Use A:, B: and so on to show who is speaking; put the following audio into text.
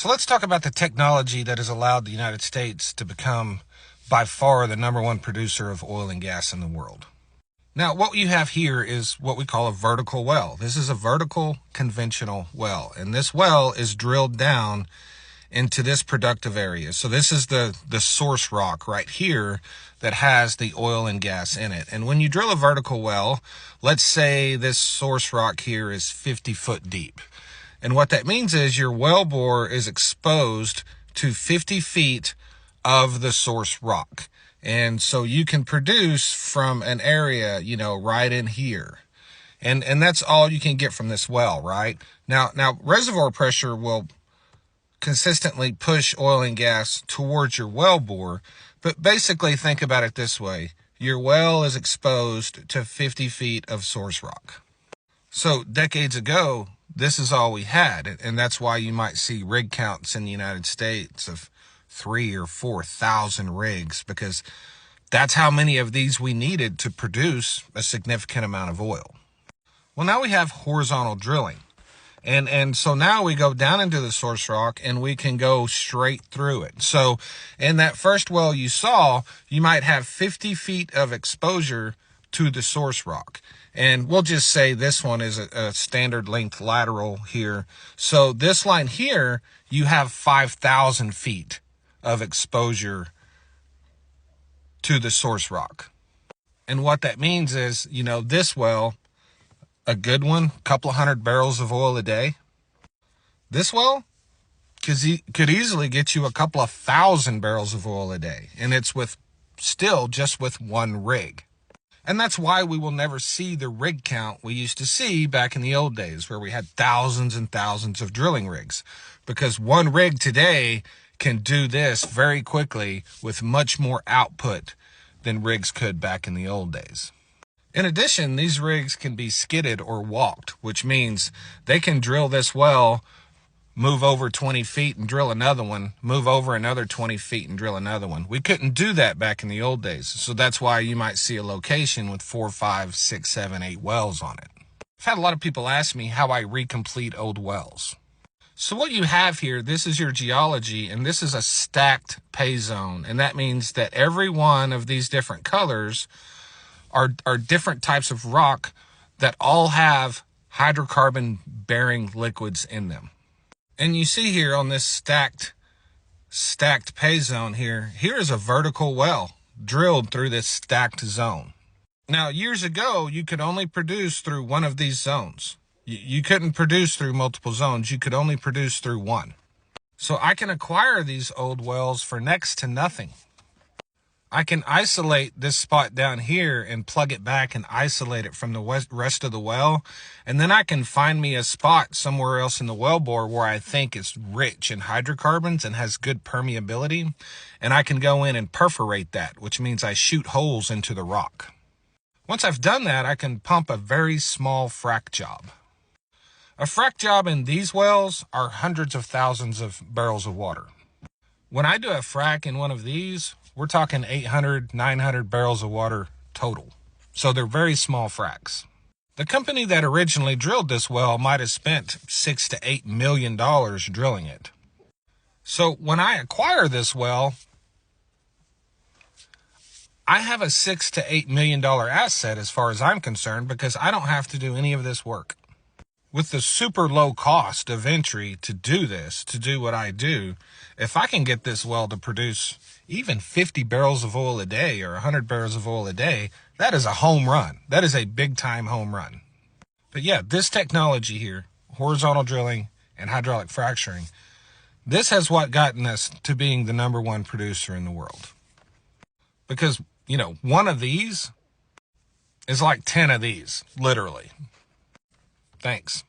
A: So let's talk about the technology that has allowed the United States to become by far the #1 producer of oil and gas in the world. Now, what you have here is what we call a vertical well. This is a vertical conventional well, and this well is drilled down into this productive area. So this is the source rock right here that has the oil and gas in it. And when you drill a vertical well, let's say this source rock here is 50 foot deep. And what that means is your well bore is exposed to 50 feet of the source rock. And so you can produce from an area, right in here. And that's all you can get from this well, right? Now reservoir pressure will consistently push oil and gas towards your well bore. But basically think about it this way. Your well is exposed to 50 feet of source rock. So decades ago, this is all we had. And that's why you might see rig counts in the United States of 3,000 or 4,000 rigs, because that's how many of these we needed to produce a significant amount of oil. Well, now we have horizontal drilling. And so now we go down into the source rock and we can go straight through it. So in that first well you saw, you might have 50 feet of exposure to the source rock. And we'll just say this one is a standard length lateral here. So this line here, you have 5,000 feet of exposure to the source rock. And what that means is, this well, a good one, a couple of 100 barrels of oil a day. This well could easily get you a couple of 1,000 barrels of oil a day. And it's just with one rig. And that's why we will never see the rig count we used to see back in the old days, where we had thousands and thousands of drilling rigs. Because one rig today can do this very quickly with much more output than rigs could back in the old days. In addition, these rigs can be skidded or walked, which means they can drill this well, move over 20 feet and drill another one, move over another 20 feet and drill another one. We couldn't do that back in the old days. So that's why you might see a location with 4, 5, 6, 7, 8 wells on it. I've had a lot of people ask me how I recomplete old wells. So what you have here, this is your geology, and this is a stacked pay zone. And that means that every one of these different colors are different types of rock that all have hydrocarbon bearing liquids in them. And you see here on this stacked pay zone here is a vertical well drilled through this stacked zone. Now, years ago, you could only produce through one of these zones. You couldn't produce through multiple zones. You could only produce through one. So I can acquire these old wells for next to nothing. I can isolate this spot down here and plug it back and isolate it from the rest of the well. And then I can find me a spot somewhere else in the well bore where I think it's rich in hydrocarbons and has good permeability. And I can go in and perforate that, which means I shoot holes into the rock. Once I've done that, I can pump a very small frac job. A frac job in these wells are hundreds of thousands of barrels of water. When I do a frac in one of these, we're talking 800, 900 barrels of water total. So they're very small fracs. The company that originally drilled this well might have spent $6 to $8 million drilling it. So when I acquire this well, I have a $6 to $8 million asset as far as I'm concerned, because I don't have to do any of this work. With the super low cost of entry to do this, to do what I do, if I can get this well to produce even 50 barrels of oil a day or 100 barrels of oil a day, that is a home run. That is a big time home run. But yeah, this technology here, horizontal drilling and hydraulic fracturing, this has what gotten us to being the #1 producer in the world. Because, one of these is like 10 of these, literally. Thanks.